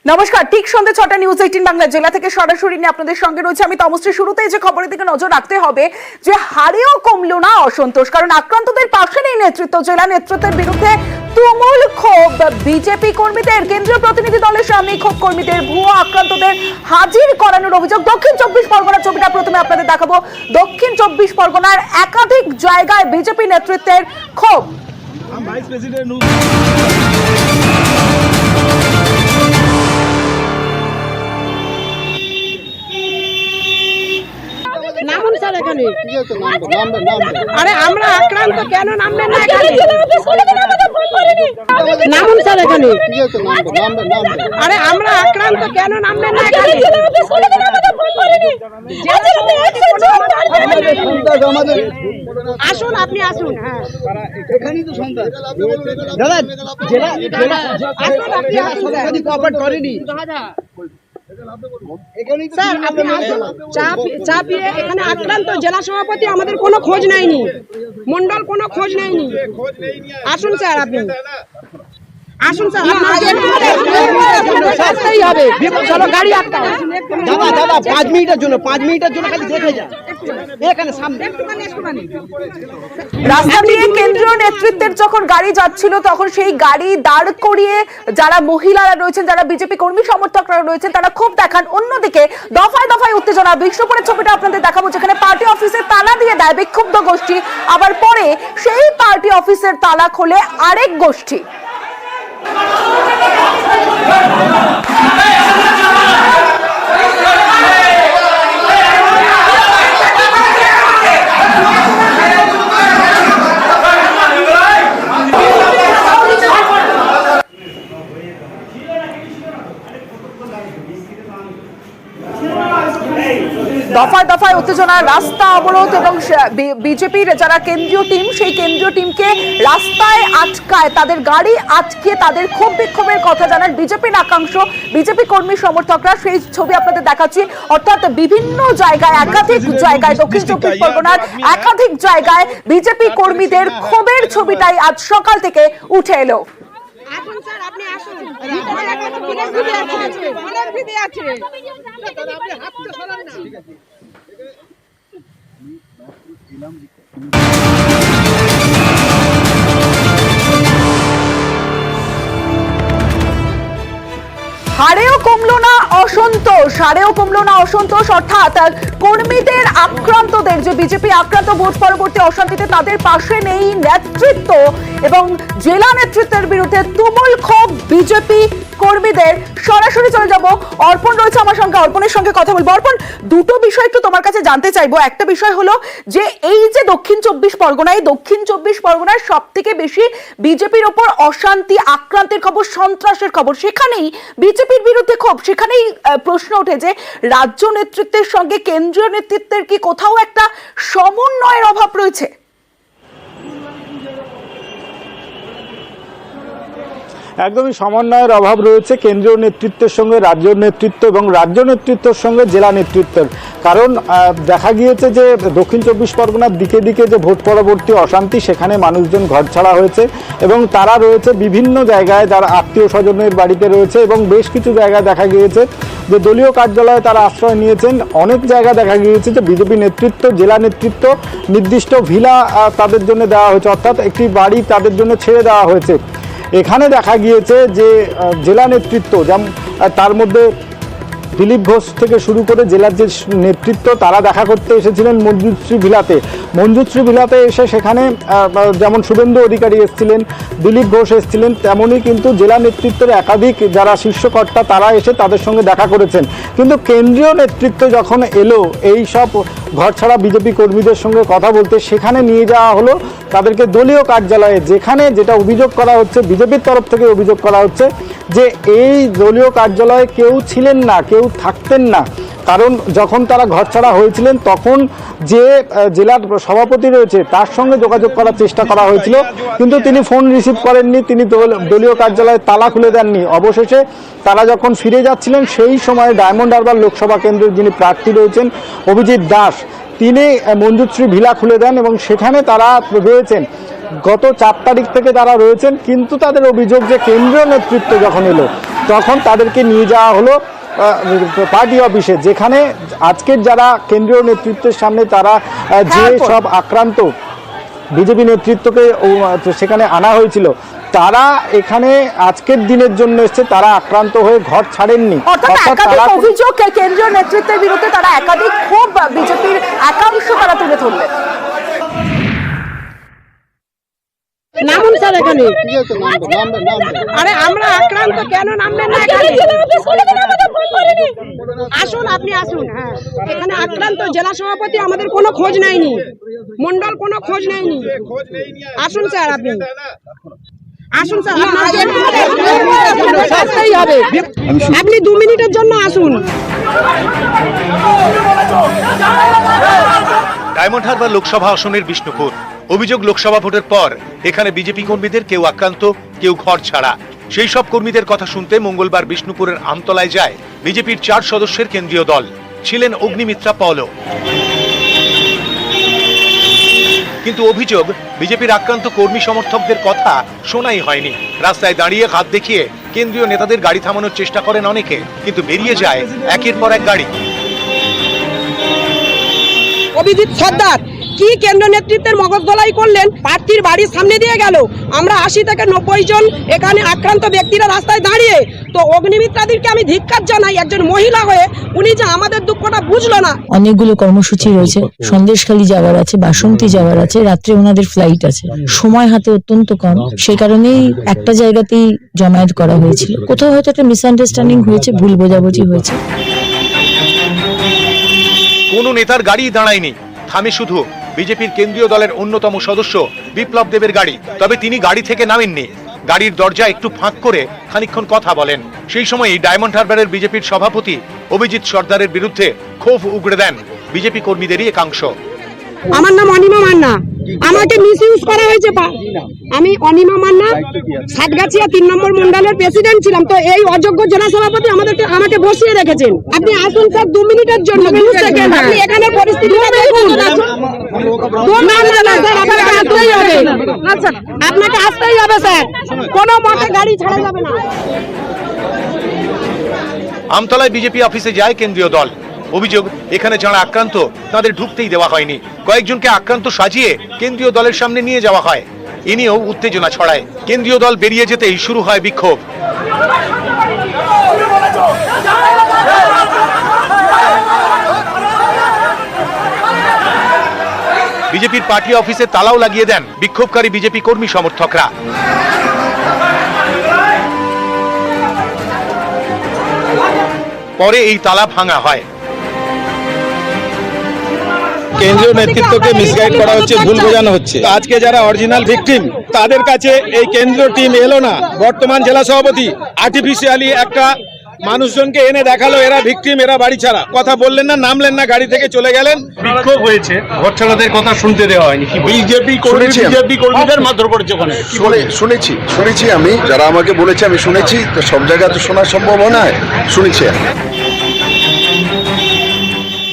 নমস্কার, ঠিক সন্ধ্যে ৬টা নিউজ 18 বাংলা জেলা থেকে সরাসরি নিয়ে আপনাদের সঙ্গে রয়েছে আমি তমশ্রী। শুরুতেই যে খবরের দিকে নজর রাখতে হবে যে হারেও কমলো না অসন্তোষ, কারণ আক্রান্তদের পাশে নেই নেতৃত্ব। জেলা নেতৃত্বের বিরুদ্ধে তুমুল ক্ষোভ বিজেপি কর্মীদের। কেন্দ্রীয় প্রতিনিধি দলের সামনে ক্ষোভ কর্মীদের। ভুয়ো আক্রান্তদের হাজির করানোর অভিযোগ। দক্ষিণ 24 পরগনার ছবিটা প্রথমে আপনাদের দেখাবো। দক্ষিণ 24 পরগনার একাধিক জায়গায় বিজেপি নেতৃত্বের ক্ষোভ। নামুন স্যার এখানে। আরে আমরা আক্রান্ত, কেন নামবেন না এখানে? নামুন স্যার এখানে। আরে আমরা আক্রান্ত, কেন নামবেন না এখানে? আসুন, আপনি আসুন। হ্যাঁ, এখানেই তো সন্তান দাদা। জেলা সভাপতি কোঅপারেট করেনি স্যার আপনি আসুন। চা পিয়ে এখানে আক্রান্ত জেলা সভাপতি আমাদের কোনো খোঁজ নেয়নি, মন্ডল কোনো খোঁজ নেয়নি। আসুন স্যার, আপনি আসুন স্যার। আসতেই হবে, চলো গাড়ি আটকা। দাদা 5 মিনিটের জন্য খালি দেখে যা এখানে সামনে। রাস্তা দিয়ে কেন্দ্রীয় নেতৃত্বের যখন গাড়ি যাচ্ছিল তখন সেই গাড়ি দাঁড় করিয়ে যারা মহিলারা রয়েছেন, যারা বিজেপি কর্মী সমর্থকরা রয়েছেন, তারা ক্ষোভ দেখান। অন্যদিকে দফায় দফায় উত্তেজনা। বিষ্ণুপুরের ছবিটা আপনাদের দেখাবো, যেখানে পার্টি অফিসের তালা দিয়ে দেয় বিক্ষুব্ধ গোষ্ঠী, আবার পরে সেই পার্টি অফিসের তালা খোলে আরেক গোষ্ঠী। দফায় দফায় উত্তেজনা, রাস্তা অবরোধ এবং বিজেপির যারা কেন্দ্রীয় টিম, সেই কেন্দ্রীয় টিমকে রাস্তায় আটকায়, তাদের গাড়ি আটকে তাদের ক্ষোভ বিক্ষোভের কথা জানান বিজেপির একাংশ বিজেপি কর্মী সমর্থকরা। সেই ছবি আপনাদের দেখাচ্ছি। অর্থাৎ বিভিন্ন জায়গায়, একাধিক জায়গায়, দক্ষিণ 24 পরগনার একাধিক জায়গায় বিজেপি কর্মীদের ক্ষোভের ছবিটাই আজ সকাল থেকে উঠে এলো। আসুন স্যার, আপনি আসুন। অনেক ভিড় আছে, অনেক ভিড় আছে। আপনি হাতটা সরান না। হারেও কমলো না অসন্তোষ, অর্থাৎ কর্মীদের, আক্রান্তদের, যে বিজেপি আক্রান্ত ভোট পরবর্তী অশান্তিতে, তাদের পাশে নেই নেতৃত্ব এবং জেলা নেতৃত্বের বিরুদ্ধে তুমুল ক্ষোভ বিজেপি কর্মীদের। সরাসরি চলে যাব, অর্পণ রয়েছে আমার সঙ্গে, অর্পণের সঙ্গে কথা বলবো। অর্পণ, দুটো বিষয় একটু তোমার কাছে জানতে চাইবো। একটা বিষয় হলো যে এই যে দক্ষিণ 24 পরগনায় সব থেকে বেশি বিজেপির ওপর অশান্তি, আক্রান্তের খবর, সন্ত্রাসের খবর, সেখানেই বিজেপির বিরুদ্ধে ক্ষোভ। সেখানেই প্রশ্ন ওঠে যে রাজ্য নেতৃত্বের সঙ্গে কেন্দ্রীয় নেতৃত্বের কি কোথাও একটা সমন্বয়ের অভাব রয়েছে? একদমই সমন্বয়ের অভাব রয়েছে কেন্দ্রীয় নেতৃত্বের সঙ্গে রাজ্য নেতৃত্ব এবং রাজ্য নেতৃত্বের সঙ্গে জেলা নেতৃত্বের। কারণ দেখা গিয়েছে যে দক্ষিণ 24 পরগনার দিকে দিকে যে ভোট পরবর্তী অশান্তি, সেখানে মানুষজন ঘরছাড়া হয়েছে এবং তারা রয়েছে বিভিন্ন জায়গায়, যারা আত্মীয় স্বজনের বাড়িতে রয়েছে এবং বেশ কিছু জায়গায় দেখা গিয়েছে যে দলীয় কার্যালয়ে তারা আশ্রয় নিয়েছেন। অনেক জায়গায় দেখা গিয়েছে যে বিজেপি নেতৃত্ব, জেলা নেতৃত্ব নির্দিষ্ট ভিলা তাদের জন্য দেওয়া হয়েছে, অর্থাৎ একটি বাড়ি তাদের জন্য ছেড়ে দেওয়া হয়েছে। এখানে দেখা গিয়েছে যে জেলা নেতৃত্ব, যেমন তার মধ্যে দিলীপ ঘোষ থেকে শুরু করে জেলার যে নেতৃত্ব, তারা দেখা করতে এসেছিলেন মঞ্জুশ্রী ভিলাতে এসে সেখানে যেমন শুভেন্দু অধিকারী এসেছিলেন, দিলীপ ঘোষ এসেছিলেন, তেমনই কিন্তু জেলা নেতৃত্বের একাধিক যারা শীর্ষকর্তা তারা এসে তাদের সঙ্গে দেখা করেছেন। কিন্তু কেন্দ্রীয় নেতৃত্ব যখন এলো এই সব ঘরছাড়া বিজেপি কর্মীদের সঙ্গে কথা বলতে, সেখানে নিয়ে যাওয়া হলো তাদেরকে দলীয় কার্যালয়ে, যেখানে যেটা অভিযোগ করা হচ্ছে, বিজেপির তরফ থেকে অভিযোগ করা হচ্ছে যে এই দলীয় কার্যালয়ে কেউ ছিলেন না, কেউ থাকতেন না। কারণ যখন তারা ঘরছাড়া হয়েছিলেন তখন যে জেলার সভাপতি রয়েছে তার সঙ্গে যোগাযোগ করার চেষ্টা করা হয়েছিল, কিন্তু তিনি ফোন রিসিভ করেননি, তিনি দলীয় কার্যালয়ে তালা খুলে দেননি। অবশেষে তারা যখন ফিরে যাচ্ছিলেন সেই সময় ডায়মন্ড হারবার লোকসভা কেন্দ্রের যিনি প্রার্থী রয়েছেন অভিজিৎ দাস, তিনি মঞ্জুশ্রী ভিলা খুলে দেন এবং সেখানে তারা রয়েছেন। গত 4 তারিখ থেকে তারা রয়েছেন, কিন্তু তাদের অভিযোগ যে কেন্দ্রীয় নেতৃত্ব যখন এলো তখন তাদেরকে নিয়ে যাওয়া হলো পার্টি অফিসে, যেখানে আজকের যারা কেন্দ্রীয় নেতৃত্বের সামনে তারা যে সব আক্রান্ত বিজেপি নেতৃত্বকে সেখানে আনা হয়েছিল, তারা এখানে আজকের দিনের জন্য এসছে, তারা আক্রান্ত হয়ে ঘর ছাড়েননি। অর্থাৎ একাধিক অভিযোগ কেন্দ্রীয় নেতৃত্বের বিরুদ্ধে, তারা একাধিক ক্ষোভ বিজেপির একাংশ তারা তুলে ধরলেন। নামুন স্যার এখানে। আরে আমরা আক্রান্ত, কেন নামবেন না এখানে? আসুন, আপনি আসুন। হ্যাঁ, এখানে আক্রান্ত জেলা সভাপতি আমাদের কোনো খোঁজ নেয়নি, মন্ডল কোনো খোঁজ নেয়নি। আসুন স্যার, আপনি আসুন স্যার, আসতেই হবে। আপনি 2 মিনিটের জন্য আসুন। ডায়মন্ড হারবার লোকসভা আসনের বিষ্ণুপুর। অভিযোগ, লোকসভা ভোটের পর এখানে বিজেপি কর্মীদের কেউ আক্রান্ত, কেউ ঘর ছাড়া। সেই সব কর্মীদের কথা শুনতে মঙ্গলবার বিষ্ণুপুরের আমতলায় যায় বিজেপির 4 সদস্যের কেন্দ্রীয় দল। ছিলেন অগ্নিমিত্রা পলও। কিন্তু অভিযোগ, বিজেপির আক্রান্ত কর্মী সমর্থকদের কথা শোনাই হয়নি। রাস্তায় দাঁড়িয়ে হাত দেখিয়ে কেন্দ্রীয় নেতাদের গাড়ি থামানোর চেষ্টা করেন অনেকে, কিন্তু বেরিয়ে যায় একের পর এক গাড়ি। অভিজিৎ সর্দার কি কেন্দ্র নেতৃত্বের মগজধোলাই করলেন, প্রার্থীর বাড়ির সামনে দিয়ে গেল। আমরা 80 থেকে 90 জন এখানে আক্রান্ত ব্যক্তিরা রাস্তায় দাঁড়িয়ে। তো অগ্নিমিত্রাদিকে আমি ধিক্কার জানাই, একজন মহিলা হয়ে উনি যে আমাদের দুঃখটা বুঝলো না। অনেকগুলো কর্মসূচি রয়েছে, সন্দেশখালী যাওয়ার আছে, বাসন্তী যাওয়ার আছে, রাত্রে ওনাদের ফ্লাইট আছে, সময় হাতে অত্যন্ত কম। সেই কারণেই একটা জায়গাতেই জমায়েত করা হয়েছিল। কোথাও হয়তো একটা মিসআন্ডারস্ট্যান্ডিং হয়েছে, ভুল বোঝাবুঝি হয়েছে। কোনো নেতার গাড়ি দাঁড়ায়নি, থামে শুধু বিজেপির কেন্দ্রীয় দলের অন্যতম সদস্য বিপ্লব দেবের গাড়ি। তবে তিনি গাড়ি থেকে নামেননি, গাড়ির দরজা একটু ফাঁক করে খানিকক্ষণ কথা বলেন। সেই সময়ই ডায়মন্ড হারবারের বিজেপির সভাপতি অভিজিৎ সর্দারের বিরুদ্ধে ক্ষোভ উগড়ে দেন বিজেপি কর্মীদেরই একাংশ। আমার নাম অনিমা মান্না, আমাকে মিসইউজ করা হয়েছে। আমি অনিমা মান্না, সাতগাছিয়া 3 নম্বর মন্ডলের প্রেসিডেন্ট ছিলাম। তো এই অযোগ্য জেলা সভাপতি আমাকে বসিয়ে রেখেছেন। আপনি আসুন স্যার 2 মিনিটের জন্য। আপনি এখানে পরিস্থিতিটা দেখুন। আপনাকে আসতেই হবে স্যার, কোনো মতে গাড়ি ছাড়া যাবে না। আমতলায় বিজেপি অফিসে যায় কেন্দ্রীয় দল। অভিযোগ, এখানে যারা আক্রান্ত তাদের ঢুকতেই দেওয়া হয়নি। কয়েকজনকে আক্রান্ত সাজিয়ে কেন্দ্রীয় দলের সামনে নিয়ে যাওয়া হয়। এ নিয়েও উত্তেজনা ছড়ায়। কেন্দ্রীয় দল বেরিয়ে যেতেই শুরু হয় বিক্ষোভ। বিজেপির পার্টি অফিসে তালাও লাগিয়ে দেন বিক্ষোভকারী বিজেপি কর্মী সমর্থকরা। পরে এই তালা ভাঙা হয়। কেন্দ্রীয় নেতৃত্বকে মিসগাইড করা হচ্ছে, ভুল বোঝানো হচ্ছে। আজকে যারা অরিজিনাল ভিকটিম তাদের কাছে এই কেন্দ্রীয় টিম এলো না। বর্তমান জেলা সভাপতি আর্টিফিশিয়ালি একটা মানুষজনকে এনে দেখালো এরা ভিকটিম, এরা বাড়ি ছাড়া। কথা বললেন না, নামলেন না, গাড়ি থেকে চলে গেলেন। বিক্ষোভ হয়েছে, ঘরছাড়াদের কথা শুনতে দেওয়া হয়নি। বিজেপি কর্মীদের মারধর করেছে ওখানে। শুনেছি আমি, যারা আমাকে বলেছে আমি শুনেছি। তো সব জায়গায় তো শোনা সম্ভব নয়, শুনেছি আমি।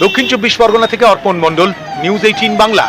দক্ষিণ 24 পরগনা থেকে অর্পণ মণ্ডল, নিউজ 18 বাংলা।